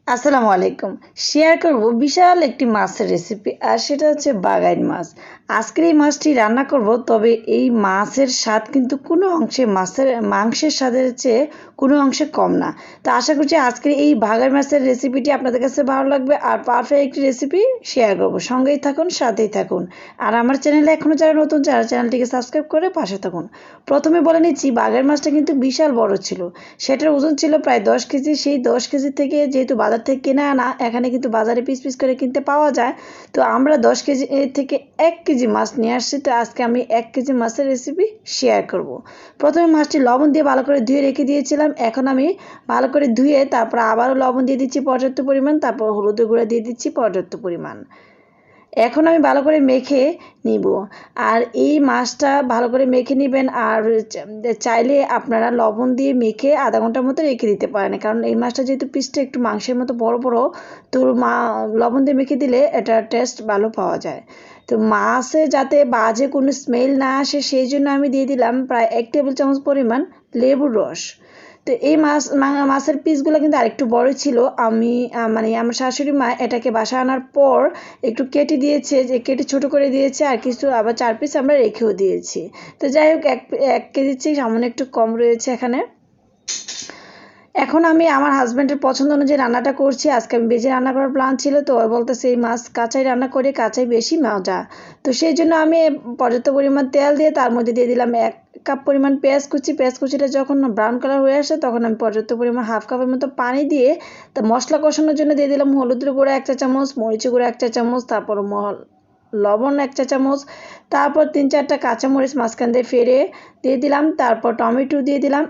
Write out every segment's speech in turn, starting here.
আসসালামু আলাইকুম। শেয়ার করব বিশাল একটি মাছের রেসিপি, আর সেটা হচ্ছে বাগাইর মাছ। আজকের এই মাছটি রান্না করব, তবে এই মাছের স্বাদ কিন্তু কোনো অংশে মাংসের স্বাদের চেয়ে কোনো অংশে কম না। তো আশা করছি আজকের এই বাগাইর মাছের রেসিপিটি আপনাদের কাছে ভালো লাগবে, আর পারফেক্ট একটি রেসিপি শেয়ার করব। সঙ্গেই থাকুন, সাথেই থাকুন। আর আমার চ্যানেলে এখনও যারা নতুন, যারা চ্যানেলটিকে সাবস্ক্রাইব করে পাশে থাকুন। প্রথমে বলে নিচ্ছি, বাঘের মাছটা কিন্তু বিশাল বড় ছিল। সেটার ওজন ছিল প্রায় 10 কেজি। সেই 10 কেজি থেকে, যেহেতু বাজার থেকে কিনে আনা, এখানে কিন্তু বাজারে পিস পিস করে কিনতে পাওয়া যায়। তো আমরা 10 কেজি থেকে 1 কেজি মাছ নিয়ে আসছি। তো আজকে আমি 1 কেজি মাছের রেসিপি শেয়ার করব। প্রথমে মাছটি লবণ দিয়ে ভালো করে ধুয়ে রেখে দিয়েছিলাম। এখন আমি ভালো করে ধুয়ে তারপর আবারও লবণ দিয়ে দিচ্ছি পর্যাপ্ত পরিমাণ, তারপর হলুদের গুঁড়া দিয়ে দিচ্ছি পর্যাপ্ত পরিমাণ। এখন আমি ভালো করে মেখে নিব। আর এই মাছটা ভালো করে মেখে নেবেন। আর চাইলে আপনারা লবণ দিয়ে মেখে আধা ঘন্টার মতো রেখে দিতে পারেন, কারণ এই মাছটা যেহেতু পিসটা একটু মাংসের মতো বড় বড়, তো লবণ দিয়ে মেখে দিলে এটার টেস্ট ভালো পাওয়া যায়। তো মাছে যাতে বাজে কোনো স্মেল না আসে, সেই জন্য আমি দিয়ে দিলাম প্রায় 1 টেবিল চামচ পরিমাণ লেবুর রস। তো এই মাছের পিসগুলো কিন্তু আরেকটু বড় ছিল। আমি মানে আমার শাশুড়ি মা এটাকে বাসায় আনার পর একটু কেটে দিয়েছে, যে কেটে ছোট করে দিয়েছে, আর কিছু আবার 4 পিস আমরা রেখেও দিয়েছি। তো যাই হোক, 1 কেজির চেয়ে সামান্য একটু কম রয়েছে এখানে। এখন আমি আমার হাজব্যান্ডের পছন্দ অনুযায়ী রান্নাটা করছি। আজকে আমি ভেজে রান্না করার প্ল্যান ছিল, তো ও বলতেছে এই মাছ কাঁচাই রান্না করে, কাঁচাই বেশি মজা। তো সেই জন্য আমি পর্যাপ্ত পরিমাণ তেল দিয়ে তার মধ্যে দিয়ে দিলাম 1 কাপ পরিমাণ পেঁয়াজ কুচি। পেঁয়াজ কুচিটা যখন ব্রাউন কালার হয়ে আসে, তখন আমি পর্যাপ্ত পরিমাণ 1/2 কাপের মতো পানি দিয়ে তা মশলা কষানোর জন্য দিয়ে দিলাম হলুদের গুঁড়া 1 চা চামচ, মরিচের গুঁড়া 1 চা চামচ, তারপর লবণ 1 চা চামচ, তারপর 3-4টা কাঁচামরিচ মাঝখান দিয়ে ফেড়ে দিয়ে দিলাম। তারপর টমেটো দিয়ে দিলাম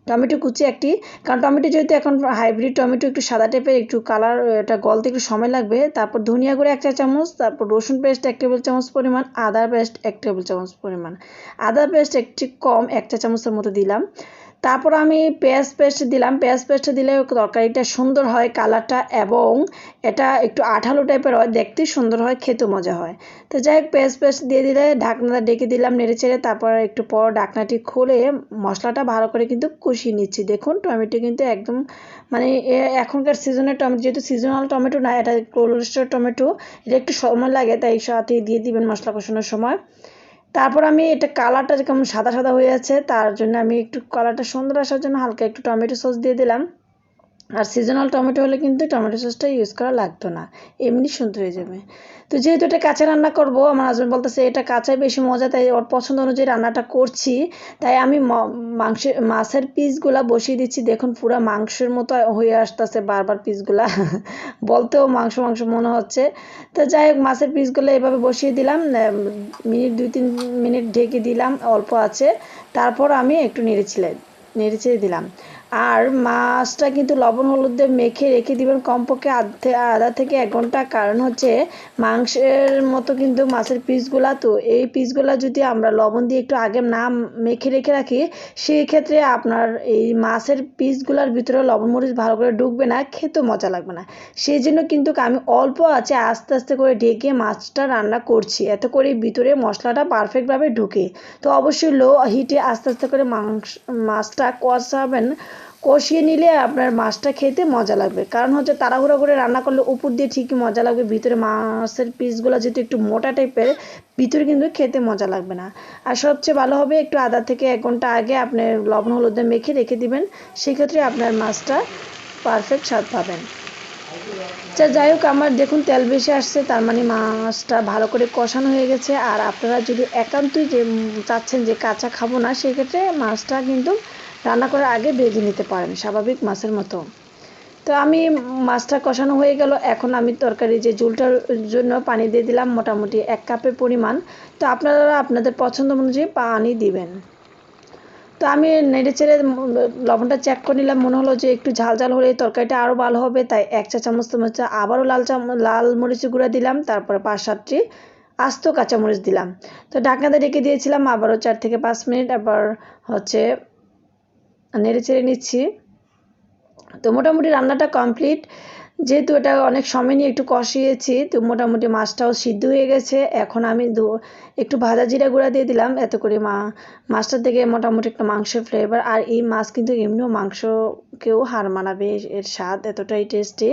টমেটো কুচি একটি, কারণ টমেটো যেহেতু এখন হাইব্রিড টমেটো, একটু সাদা টাইপের, একটু কালার, এটা গলতে একটু সময় লাগবে। তারপর ধনিয়া গুঁড়ো 1 চা চামচ, তারপর রসুন পেস্ট 1 টেবিল চামচ পরিমাণ, আদা পেস্ট 1 টেবিল চামচ পরিমাণ। আদা পেস্ট একটু কম, 1 চা চামচের মতো দিলাম। তারপর আমি পেঁয়াজ পেস্ট দিলাম। পেঁয়াজ পেস্ট দিলে তরকারিটা সুন্দর হয় কালারটা, এবং এটা একটু আঠালো টাইপের হয়, দেখতে সুন্দর হয়, খেতে মজা হয়। তো যাই হোক, পেঁয়াজ পেস্ট দিয়ে দিলে ঢাকনাটা ডেকে দিলাম নেড়ে চেড়ে। তারপর একটু পর ঢাকনাটি খুলে মশলাটা ভালো করে কিন্তু কষিয়ে নিচ্ছি। দেখুন, টমেটো কিন্তু একদম মানে এখনকার সিজনের টমেটো, যেহেতু সিজনাল টমেটো না, এটা কোল্ড স্টোর টমেটো, এটা একটু সময় লাগে, তাই সাথে দিয়ে দিবেন মশলা কষানোর সময়। তারপর আমি এটা কালারটা কেমন সাদা সাদা হয়ে আছে, তার জন্য আমি একটু কালারটা সুন্দর আসার জন্য হালকা একটু টমেটো সস দিয়ে দিলাম। আর সিজনাল টমেটো হলে কিন্তু টমেটো সসটা ইউজ করা লাগতো না, এমনি সুন্দর হয়ে যাবে। তো যেহেতু এটা কাঁচা রান্না করব, আমার হাজব্যান্ড বলতেছে এটা কাঁচাই বেশি মজা, তাই ওর পছন্দ অনুযায়ী রান্নাটা করছি। তাই আমি মাছের পিসগুলা বসিয়ে দিচ্ছি। দেখুন, পুরো মাংসের মতো হয়ে আসতেছে বারবার পিসগুলা বলতেও মাংস মাংস মনে হচ্ছে। তো যাই হোক, মাছের পিসগুলো এভাবে বসিয়ে দিলাম। 2-3 মিনিট ঢেকে দিলাম, অল্প আছে। তারপর আমি একটু নেড়ে চেড়ে দিলাম। আর মাছটা কিন্তু লবণ হলুদ দিয়ে মেখে রেখে দিবেন কমপক্ষে আধা থেকে 1 ঘন্টা, কারণ হচ্ছে মাংসের মতো কিন্তু মাছের পিসগুলা, তো এই পিসগুলা যদি আমরা লবণ দিয়ে একটু আগে না মেখে রেখে রাখি, সেই ক্ষেত্রে আপনার এই মাছের পিসগুলার ভিতরে লবণ মরিচ ভালো করে ঢুকবে না, খেতে মজা লাগবে না। সেই জন্য কিন্তু আমি অল্প আছে আস্তে আস্তে করে ঢেকে মাছটা রান্না করছি, এত করে ভিতরে মশলাটা পারফেক্টভাবে ঢুকে। তো অবশ্যই লো হিটে আস্তে আস্তে করে মাছটা কষাবেন। কষিয়ে নিলে আপনার মাছটা খেতে মজা লাগবে, কারণ হচ্ছে তাড়াহুড়ো করে রান্না করলে উপর দিয়ে ঠিকই মজা লাগবে, ভিতরে মাছের পিসগুলো যেহেতু একটু মোটা টাইপের, ভিতরে কিন্তু খেতে মজা লাগবে না। আর সবচেয়ে ভালো হবে একটু আধা থেকে 1 ঘন্টা আগে আপনি লবণ হলুদে মেখে রেখে দিবেন, সেক্ষেত্রে আপনার মাছটা পারফেক্ট স্বাদ পাবেন। আচ্ছা, যাই হোক, আমার দেখুন তেল বেশি আসছে, তার মানে মাছটা ভালো করে কষানো হয়ে গেছে। আর আপনারা যদি একান্তই যে চাচ্ছেন যে কাঁচা খাবো না, সেক্ষেত্রে মাছটা কিন্তু রান্না করার আগে ভেজে নিতে পারেন, স্বাভাবিক মাছের মতো। তো আমি মাছটা কষানো হয়ে গেল। এখন আমি তরকারি যে ঝোলটার জন্য পানি দিয়ে দিলাম মোটামুটি 1 কাপের পরিমাণ। তো আপনারা আপনাদের পছন্দ অনুযায়ী পানি দিবেন। তো আমি নেড়ে চেড়ে লবণটা চেক করে নিলাম, মনে হলো যে একটু ঝাল ঝাল হলে তরকারিটা আরও ভালো হবে, তাই 1 চা চামচ আবারও লাল মরিচের গুঁড়া দিলাম। তারপরে 5-7টি আস্ত কাঁচামরিচ দিলাম। তো ঢাকনাতে রেখে দিয়েছিলাম আবারও 4 থেকে 5 মিনিট। আবার হচ্ছে নেড়ে চেড়ে নিচ্ছি। তো মোটামুটি রান্নাটা কমপ্লিট। যেহেতু এটা অনেক সময় নিয়ে একটু কষিয়েছি, তো মোটামুটি মাছটাও সিদ্ধ হয়ে গেছে। এখন আমি একটু ভাজা জিরা গুঁড়া দিয়ে দিলাম, এত করে মাছটার থেকে মোটামুটি একটা মাংসের ফ্লেভার। আর এই মাছ কিন্তু এমনিও মাংসকেও হার মানাবে, এর স্বাদ এতটাই টেস্টি।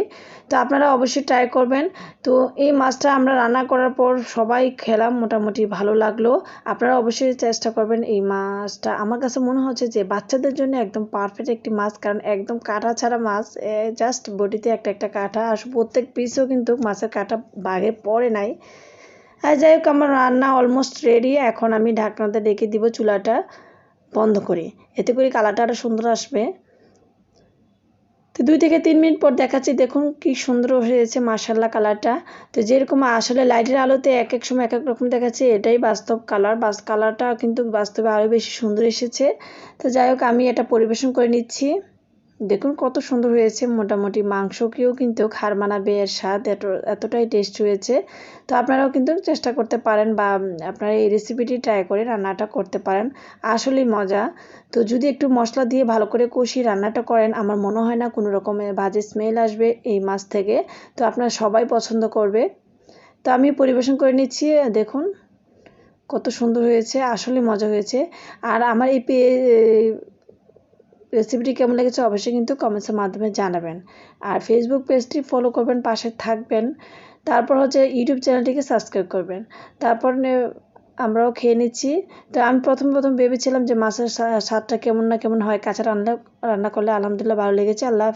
তো আপনারা অবশ্যই ট্রাই করবেন। তো এই মাছটা আমরা রান্না করার পর সবাই খেলাম, মোটামুটি ভালো লাগলো। আপনারা অবশ্যই চেষ্টা করবেন। এই মাছটা আমার কাছে মনে হচ্ছে যে বাচ্চাদের জন্য একদম পারফেক্ট একটি মাছ, কারণ একদম কাঁটা ছাড়া মাছ, জাস্ট বডিতে একটা একটা কাঁটা, আর প্রত্যেক পিসও কিন্তু মাছের কাঁটা বাগে পড়ে নাই। আর যাই হোক, আমার রান্না অলমোস্ট রেডি। এখন আমি ঢাকনাতে রেখে দিব, চুলাটা বন্ধ করে, এতে করে কালারটা আরও সুন্দর আসবে। তো 2 থেকে 3 মিনিট পর দেখাচ্ছি, দেখুন কি সুন্দর হয়েছে মাশাআল্লাহ কালারটা। তো যেরকম আসলে লাইটের আলোতে এক এক সময় এক এক রকম দেখাচ্ছে, এটাই বাস্তব কালার। কালারটা কিন্তু বাস্তবে আরও বেশি সুন্দর এসেছে। তো যাই হোক, আমি এটা পরিবেশন করে নিচ্ছি। দেখুন কত সুন্দর হয়েছে, মোটামুটি মাংসকেও কিন্তু হার মানাবে, এর স্বাদ এতটাই টেস্ট হয়েছে। তো আপনারাও কিন্তু চেষ্টা করতে পারেন, বা আপনারা এই রেসিপিটি ট্রাই করে রান্নাটা করতে পারেন, আসলেই মজা। তো যদি একটু মশলা দিয়ে ভালো করে কষিয়ে রান্নাটা করেন, আমার মনে হয় না কোনো রকমের বাজে স্মেল আসবে এই মাছ থেকে। তো আপনারা সবাই পছন্দ করবে। তো আমি পরিবেশন করে নিচ্ছি, দেখুন কত সুন্দর হয়েছে, আসলে মজা হয়েছে। আর আমার এই রেসিপিটি কেমন লেগেছে অবশ্যই কিন্তু কমেন্টসের মাধ্যমে জানাবেন। আর ফেসবুক পেজটি ফলো করবেন, পাশে থাকবেন। তারপর হচ্ছে ইউটিউব চ্যানেলটিকে সাবস্ক্রাইব করবেন। তারপর আমরাও খেয়ে নিচ্ছি। তো আমি প্রথম ভেবেছিলাম যে মাছের স্বাদটা কেমন না কেমন হয়, কাঁচা রান্না করলে আলহামদুলিল্লাহ ভালো লেগেছে। আল্লাহ